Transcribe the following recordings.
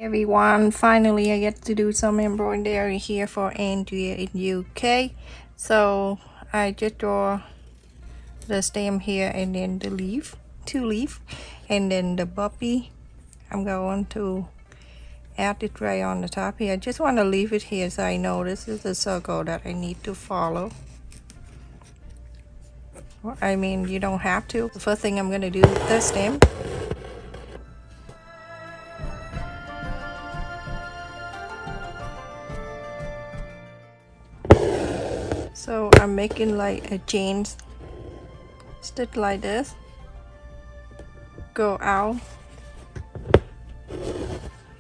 Everyone, finally I get to do some embroidery here for Andrea in UK. So I just draw the stem here and then the leaf, two leaf, and then the puppy. I'm going to add it right on the top here. I just want to leave it here so I know this is the circle that I need to follow. Well, I mean, you don't have to. The first thing I'm going to do is the stem. So I'm making like a chain stitch like this, go out,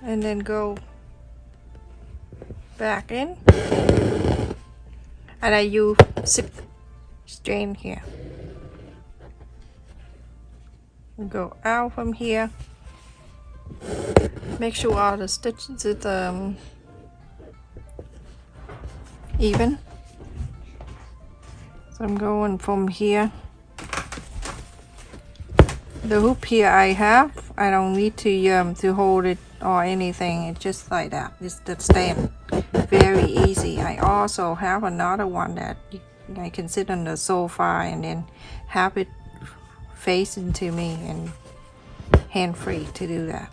and then go back in, and I use 6 strain here. Go out from here, make sure all the stitches is even. So I'm going from here. The hoop here I don't need to hold it or anything. It's just like that. It's the stem. Very easy. I also have another one that I can sit on the sofa and then have it facing to me and hand free to do that.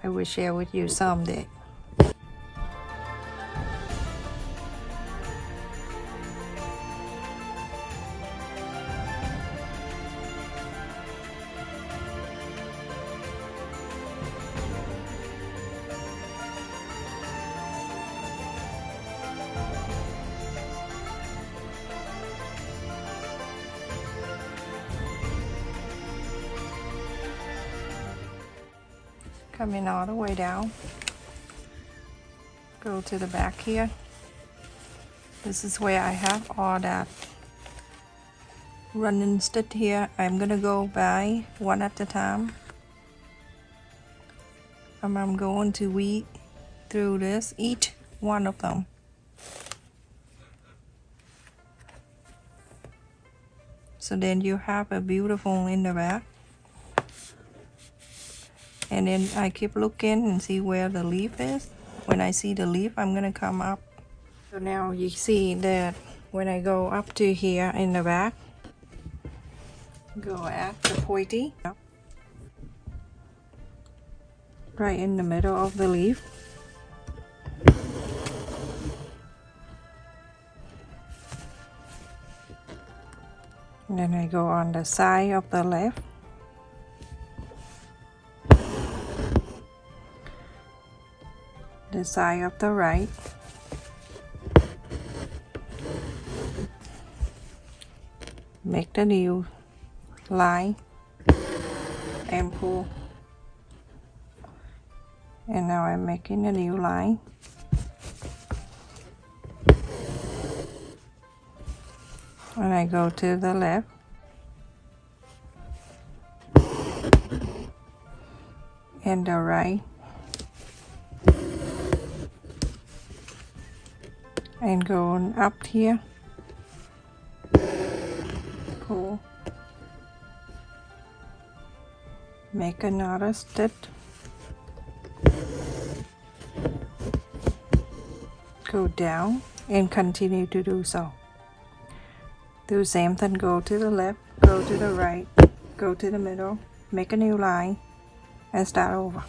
I will share with you someday. Coming all the way down, go to the back here. This is where I have all that running stitch here. I'm gonna go by one at a time. I'm going to weave through this, each one of them. So then you have a beautiful in the back. And then I keep looking and see where the leaf is. When I see the leaf, I'm gonna come up. So now you see that when I go up to here in the back, go at the pointy, right in the middle of the leaf. And then I go on the side of the left. The side of the right, make the new line and pull, and now I'm making a new line, and I go to the left and the right, and going up here, pull, make another stitch, go down and continue to do so. Do the same thing, go to the left, go to the right, go to the middle, make a new line and start over.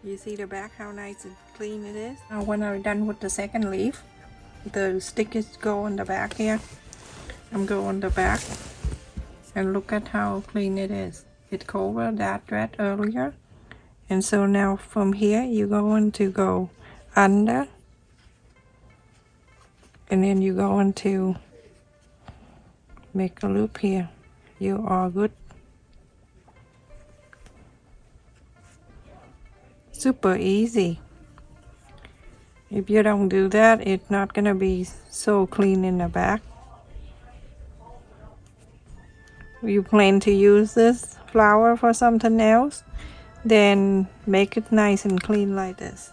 You see the back, how nice and clean it is. Now when I'm done with the second leaf, the stickers go on the back here. I'm going the back and look at how clean it is. It covered that thread earlier, and so now from here you're going to go under, and then you're going to make a loop here. You are good. Super easy. If you don't do that, it's not gonna be so clean in the back. You plan to use this flower for something else, then make it nice and clean like this.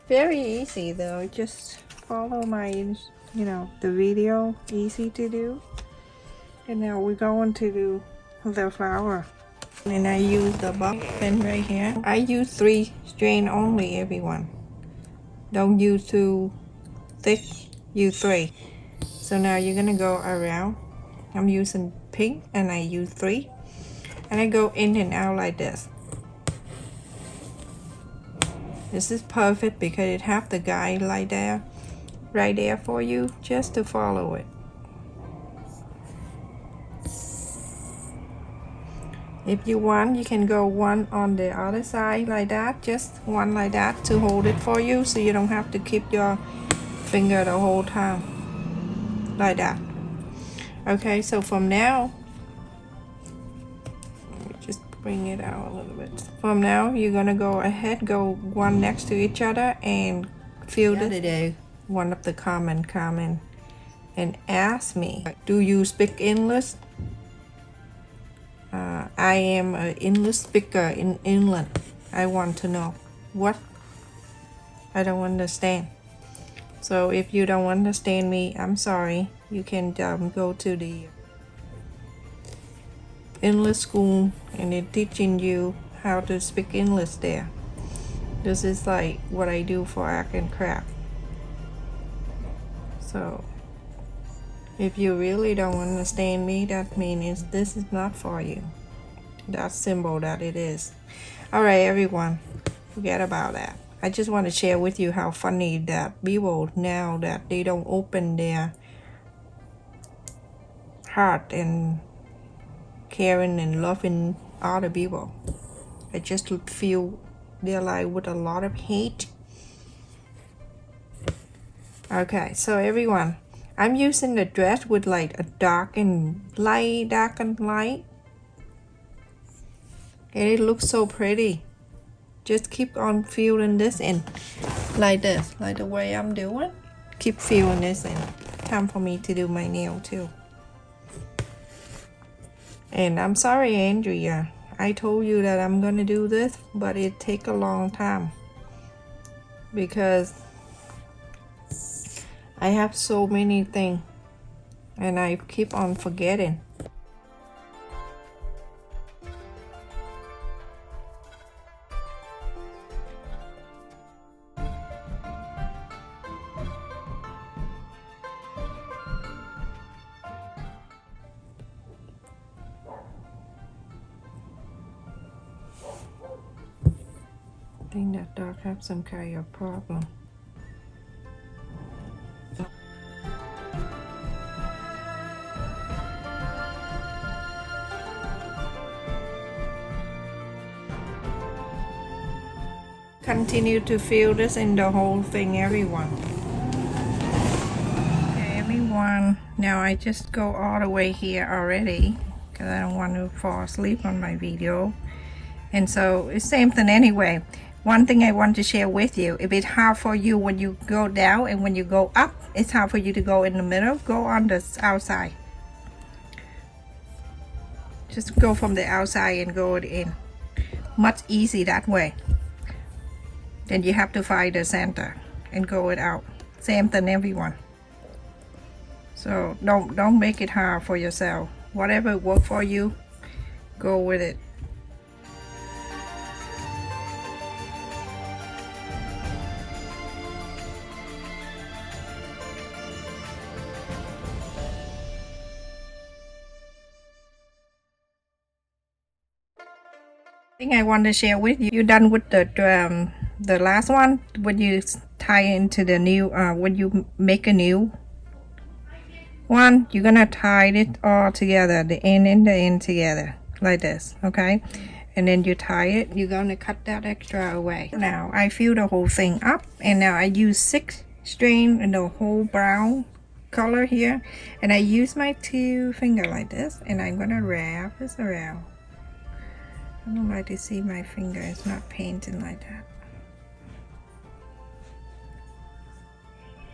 Very easy though, just follow my, the video, easy to do. And now we're going to do the flower. And I use the box pen right here. I use 3 strand only, everyone. Don't use too thick, use 3. So now you're gonna go around. I'm using pink and I use 3. And I go in and out like this. This is perfect because it have the guide like there, right there for you, just to follow it. If you want, you can go one on the other side like that, just one like that to hold it for you, so you don't have to keep your finger the whole time, like that. Okay, so from now, let me just bring it out a little bit. From now, you're gonna go ahead, go one next to each other and fill the other day. One of the comment and ask me, do you speak English? I am an English speaker in England. I want to know what I don't understand. So if you don't understand me, I'm sorry. You can go to the English school and they're teaching you how to speak English there. This is like what I do for art and craft. So if you really don't understand me, that means this is not for you. That symbol that it is. Alright everyone, forget about that. I just want to share with you how funny that people now that they don't open their heart and caring and loving other people. I just feel they're like with a lot of hate. Okay, so everyone, I'm using the dress with like a dark and light, dark and light. And it looks so pretty. Just keep on filling this in like this, like the way I'm doing. Keep filling this in. Time for me to do my nail too. And I'm sorry, Andrea. I told you that I'm gonna do this, but it take a long time because I have so many things and I keep on forgetting. I think that dog have some kind of problem. Continue to fill this in the whole thing, everyone. Okay, everyone. Now I just go all the way here already because I don't want to fall asleep on my video. And so it's same thing anyway. One thing I want to share with you, if it's hard for you when you go down and when you go up, it's hard for you to go in the middle, go on the outside. Just go from the outside and go in. Much easy that way. Then you have to find the center and go it out. Same thing everyone. So don't make it hard for yourself. Whatever works for you, go with it. Thing I want to share with you. You're done with the last one. When you tie into the new, when you make a new one, you're gonna tie it all together, the end and the end together, like this, okay? And then you tie it. You're gonna cut that extra away. Now I fill the whole thing up, and now I use 6 string in the whole brown color here, and I use my 2 finger like this, and I'm gonna wrap this around. I don't like to see my finger, it's not painted like that.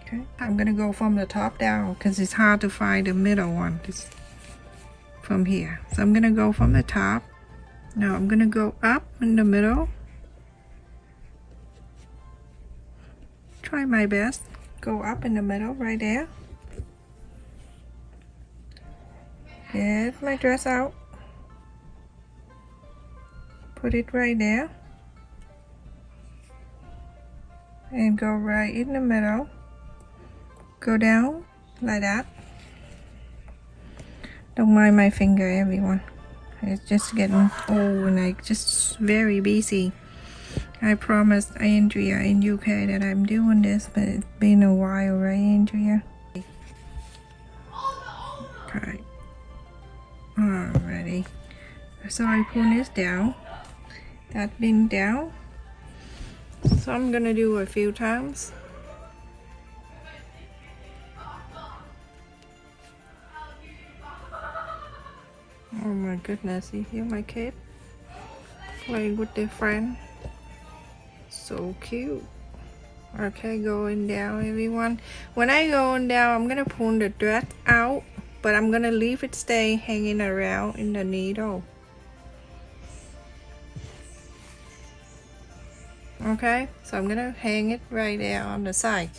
Okay, I'm gonna go from the top down because it's hard to find the middle one from here. So I'm gonna go from the top. Now I'm gonna go up in the middle. Try my best. Go up in the middle right there. Get my dress out. Put it right there. And go right in the middle. Go down like that. Don't mind my finger, everyone. It's just getting old and like just very busy. I promised Andrea in UK that I'm doing this, but it's been a while, right, Andrea? Okay. Alrighty. So I pull this down. That been down. So I'm gonna do a few times. Oh my goodness, you hear my kid playing with their friend? So cute. Okay, going down, everyone. When I go down, I'm gonna pull the dress out, but I'm gonna leave it stay hanging around in the needle. Okay, so I'm gonna hang it right there on the side.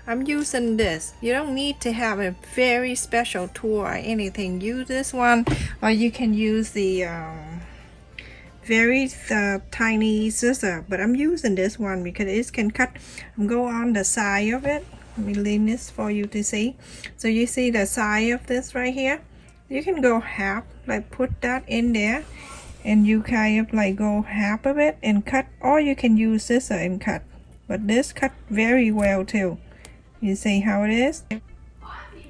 I'm using this. You don't need to have a very special tool or anything. Use this one, or you can use the very tiny scissor, but I'm using this one because it can cut. I'm go on the side of it. Let me lean this for you to see. So you see the side of this right here. You can go half, like put that in there, and you kind of like go half of it and cut, or you can use scissor and cut. But this cut very well too. You see how it is?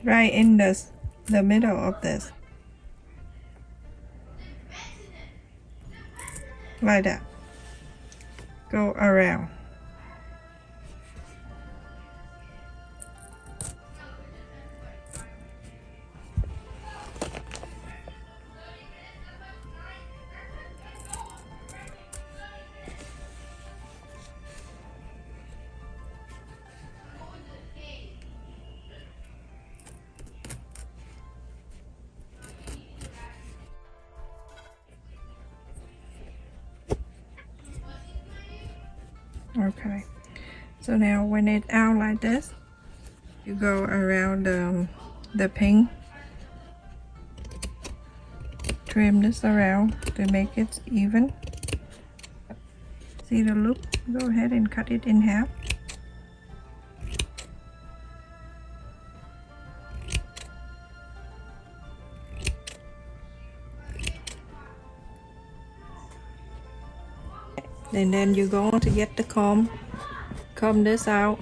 Right in the middle of this. Like that. Go around. Okay, so now when it's out like this, you go around the pin, trim this around to make it even. See the loop? Go ahead and cut it in half. And then you're going to get the comb this out.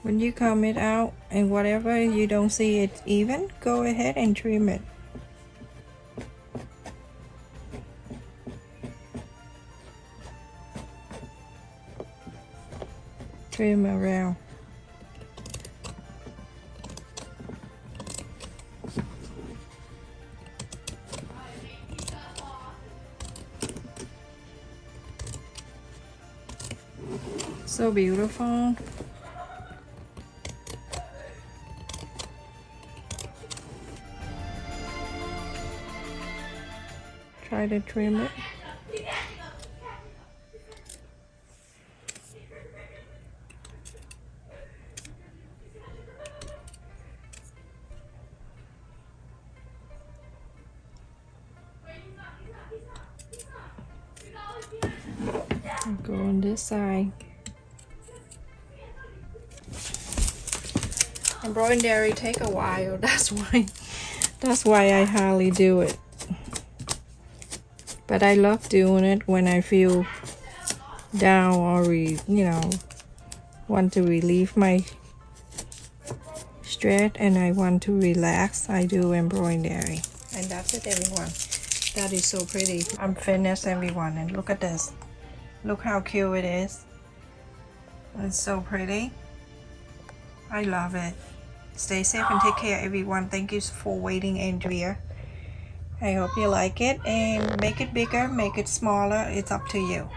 When you comb it out and whatever you don't see it even, go ahead and trim it. Trim around. So beautiful. Try to trim it. Go on this side. Embroidery take a while. That's why I hardly do it. But I love doing it when I feel down or want to relieve my stress and I want to relax. I do embroidery. And that's it, everyone. That is so pretty. I'm finished, everyone, and look at this. Look how cute it is. It's so pretty. I love it. Stay safe and take care, everyone. Thank you for waiting, Andrea. I hope you like it, and make it bigger, make it smaller, it's up to you.